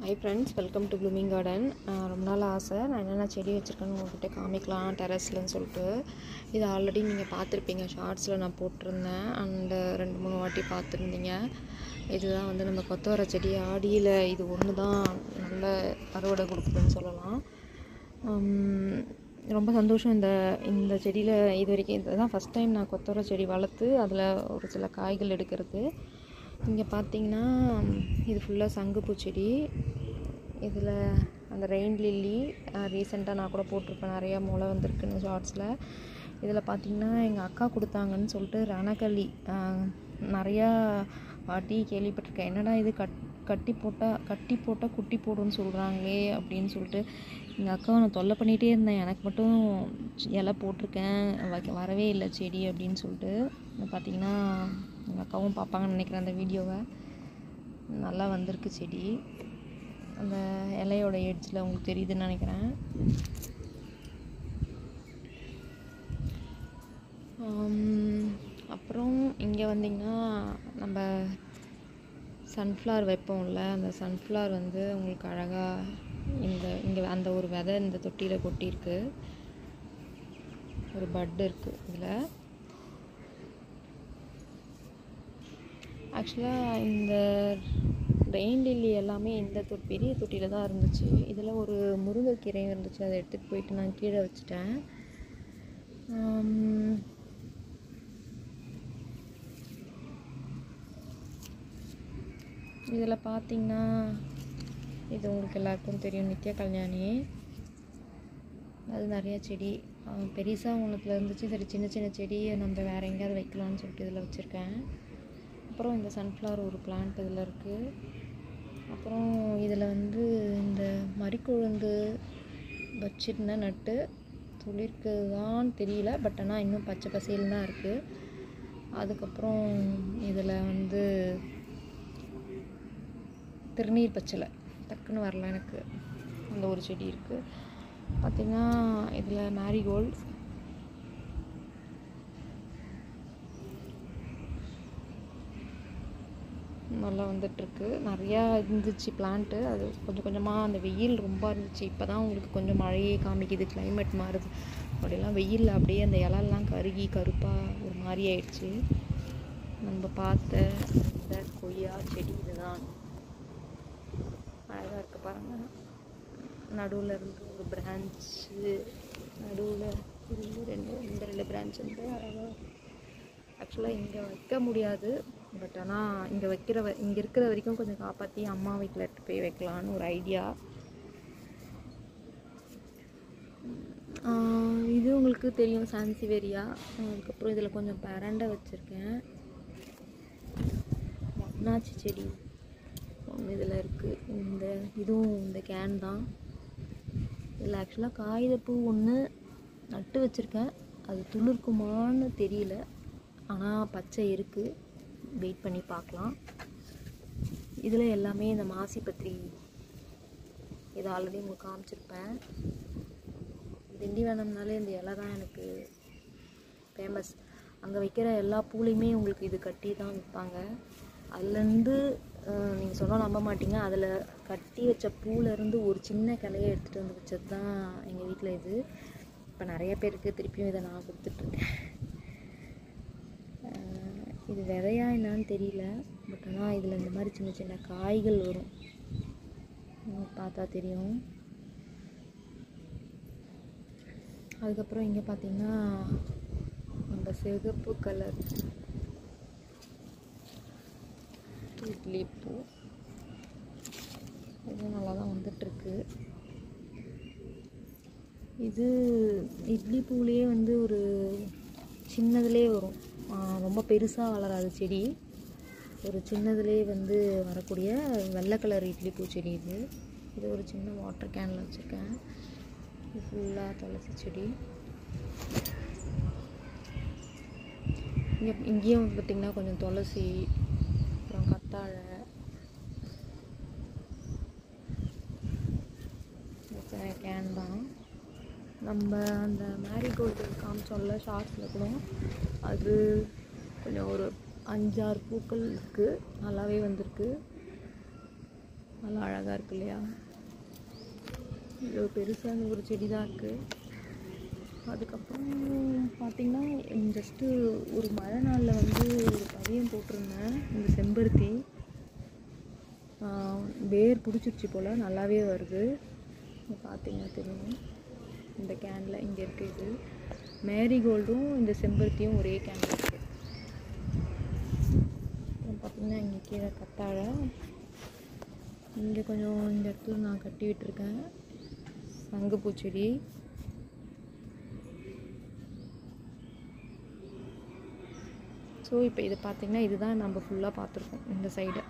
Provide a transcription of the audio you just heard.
Hi friends, welcome to Blooming Garden. ரொம்ப நாள் ஆசை நான் என்னென்ன செடி வச்சுருக்கேன்னு உங்கள்கிட்ட காமிக்கலாம் டெரஸ்லன்னு சொல்லிட்டு. இது ஆல்ரெடி நீங்கள் பார்த்துருப்பீங்க, ஷார்ட்ஸில் நான் போட்டிருந்தேன் அண்டு 2-3 வாட்டி பார்த்துருந்தீங்க. இதுதான் வந்து நம்ம கொத்தவரை செடி. ஆடியில் இது ஒன்று தான் நல்ல அறுவடை கொடுக்குதுன்னு சொல்லலாம். ரொம்ப சந்தோஷம். இந்த செடியில் இது வரைக்கும் இதுதான் ஃபஸ்ட் டைம் நான் கொத்தவரை செடி வளர்த்து அதில் ஒரு சில காய்கள் எடுக்கிறது. இங்கே பார்த்தீங்கன்னா இது ஃபுல்லாக சங்குப்பூ செடி. இதில் அந்த ரெயின் லில்லி ரீசெண்டாக நான் கூட போட்டிருப்பேன், நிறையா முளை வந்திருக்குன்னு ஷார்ட்ஸில். இதில் பார்த்திங்கன்னா எங்கள் அக்கா கொடுத்தாங்கன்னு சொல்லிட்டு ரணக்கல்லி நிறையா வாட்டி கேள்விப்பட்டிருக்கேன். என்னடா இது கட்டி போட்டால் குட்டி போடுன்னு சொல்கிறாங்களே அப்படின்னு சொல்லிட்டு எங்கள் அக்காவை நான் தொல்லை பண்ணிகிட்டே இருந்தேன். எனக்கு மட்டும் இலை போட்டிருக்கேன், வரவே இல்லை செடி அப்படின்னு சொல்லிட்டு. பார்த்திங்கன்னா எங்கள் அக்காவும் பார்ப்பாங்கன்னு நினைக்கிறேன் அந்த வீடியோவை. நல்லா வந்திருக்கு செடி. அந்த இலையோட எட்ஜில் உங்களுக்கு தெரியுதுன்னு நினைக்கிறேன். அப்புறம் இங்கே வந்திங்கன்னா நம்ம சன்ஃப்ளவர் வைப்போம்ல, அந்த சன்ஃப்ளவர் வந்து உங்களுக்கு அழகாக இங்கே அந்த ஒரு விதை இந்த தொட்டியில் கொட்டியிருக்கு. ஒரு பட் இருக்குது இதில். ஆக்சுவலாக இந்த ரெயின் லில்லி எல்லாமே இந்த பெரிய தொட்டியில் தான் இருந்துச்சு. இதில் ஒரு முருங்கைக்கீரை இருந்துச்சு, அதை எடுத்துகிட்டு போயிட்டு நான் கீழே வச்சுட்டேன். இதில் பார்த்திங்கன்னா இது உங்களுக்கு எல்லாருக்கும் தெரியும், நித்ய கல்யாணி. அது நிறையா செடி பெருசாக ஒன்றுத்தில் இருந்துச்சு. சரி சின்ன சின்ன செடியை நம்ம வேறு எங்கேயாவது வைக்கலான்னு சொல்லிட்டு இதில் வச்சுருக்கேன். அப்புறம் இந்த சன்ஃப்ளவர் ஒரு பிளான்ட் இதில் இருக்குது. அப்புறம் இதில் வந்து இந்த மறிக்கொழுந்து வச்சுருந்தேன், நட்டு துளிர்க்குதான்னு தெரியல, பட் ஆனால் இன்னும் பச்சை பசேல்னு தான் இருக்குது. அதுக்கப்புறம் இதில் வந்து திருநீர் பச்சலை டக்குன்னு வரல எனக்கு, அந்த ஒரு செடி இருக்குது. பார்த்திங்கன்னா இதில் மேரிகோல்டு, நல்லா வந்துட்டுருக்கு. நிறையா இருந்துச்சு பிளான்ட்டு. அது கொஞ்சம் கொஞ்சமாக அந்த வெயில் ரொம்ப இருந்துச்சு. இப்போ தான் உங்களுக்கு கொஞ்சம் மழையே காமிக்குது, கிளைமேட் மாறுது. அப்படிலாம் வெயிலில் அப்படியே அந்த இலெல்லாம் கருகி கருப்பாக ஒரு மாதிரி ஆயிடுச்சு. நம்ம பார்த்த இந்த கொய்யா செடி இதுதான், அழகாக இருக்குது பாருங்கள். நடுவில் இருந்து ஒரு பிரான்ச்சு, நடுவில் இருந்து ரெண்டு பிரான்ச் வந்து அழகாக. ஆக்சுவலாக இங்கே வைக்க முடியாது, பட் ஆனால் இங்கே இருக்கிற வரைக்கும் கொஞ்சம் காப்பாற்றி அம்மா வீட்டில் எடுத்து போய் வைக்கலான்னு ஒரு ஐடியா. சான்சிவேரியா. இது உங்களுக்கு தெரியும், சான்சிவேரியா. அதுக்கப்புறம் இதில் கொஞ்சம் பரண்டை வச்சுருக்கேன். மண்ணாச்சி செடி ஒன்று இதில் இருக்குது. இதுவும் இந்த கேன் தான். இதில் ஆக்சுவலாக காகிதப்பூ ஒன்று நட்டு வச்சுருக்கேன், அது துளிர்க்குமான்னு தெரியல, ஆனால் பச்சை இருக்குது, வெயிட் பண்ணி பார்க்கலாம். இதில் எல்லாமே இந்த மாசிப்பத்திரி, இதை ஆல்ரெடி உங்களுக்கு காமிச்சிருப்பேன். திண்டிவனம்னாலே இந்த இலை தான் எனக்கு ஃபேமஸ். அங்கே வைக்கிற எல்லா பூலையுமே உங்களுக்கு இது கட்டி தான் விற்பாங்க. அதுலேருந்து நீங்கள் சொன்னால் நம்ப மாட்டீங்க, அதில் கட்டி வச்ச பூலேருந்து ஒரு சின்ன கிளையை எடுத்துகிட்டு வந்து வச்சது தான் எங்கள் வீட்டில் இது. இப்போ நிறைய பேருக்கு திருப்பியும் இதை நான் கொடுத்துட்ருக்கேன். இது விதையா என்னான்னு தெரியல, பட் ஆனால் இதில் இந்த மாதிரி சின்ன சின்ன காய்கள் வரும், பார்த்தா தெரியும். அதுக்கப்புறம் இங்கே பார்த்திங்கன்னா நம்ம சிகப்பு கலர் இட்லி பூ, இது நல்லா தான் வந்துட்டுருக்கு. இது இட்லி பூலேயே வந்து ஒரு சின்னதுலேயே வரும், ரொம்ப பெருசாக வளராது செடி. ஒரு சின்னதுலேயே வந்து வரக்கூடிய வெள்ளை கலர் இட்லி பூ செடி இது. இது ஒரு சின்ன வாட்டர் கேனில் வச்சுருக்கேன். இது ஃபுல்லாக துளசி செடி. இங்கேயும் பார்த்திங்கன்னா கொஞ்சம் துளசி, அப்புறம் கத்தாழை, கேன் தான். நம்ம அந்த மேரிகோல்டு காமிச்சோம்ல ஷார்ட்ஸில் கூட, அது கொஞ்சம் ஒரு 5-6 பூக்கள் இருக்குது, நல்லாவே வந்திருக்கு. நல்லா அழகாக இருக்கு இல்லையா? இவ்வளோ பெருசான ஒரு செடி தான் இருக்குது. அதுக்கப்புறம் பார்த்திங்கன்னா ஜஸ்ட்டு ஒரு மழை நாளில் வந்து ஒரு பதியம் போட்டிருந்தேன். இந்த செம்பருத்தி வேர் பிடிச்சிருச்சு போல், நல்லாவே வருது. பார்த்திங்கன்னா தெரியும், இந்த கேனில் இங்கே இருக்குது. இது மேரிகோல்டும் இந்த செம்பருத்தியும் ஒரே கேனில் இருக்குது. அப்புறம் பார்த்திங்கன்னா இங்கே கீழே கத்தாழை, இங்கே கொஞ்சம் இந்த இடத்துல நான் கட்டி விட்டுருக்கேன் சங்குப்பூச்செடி. ஸோ இப்போ இதை பார்த்திங்கன்னா இதுதான் நம்ம ஃபுல்லாக பார்த்துருக்கோம் இந்த சைடு.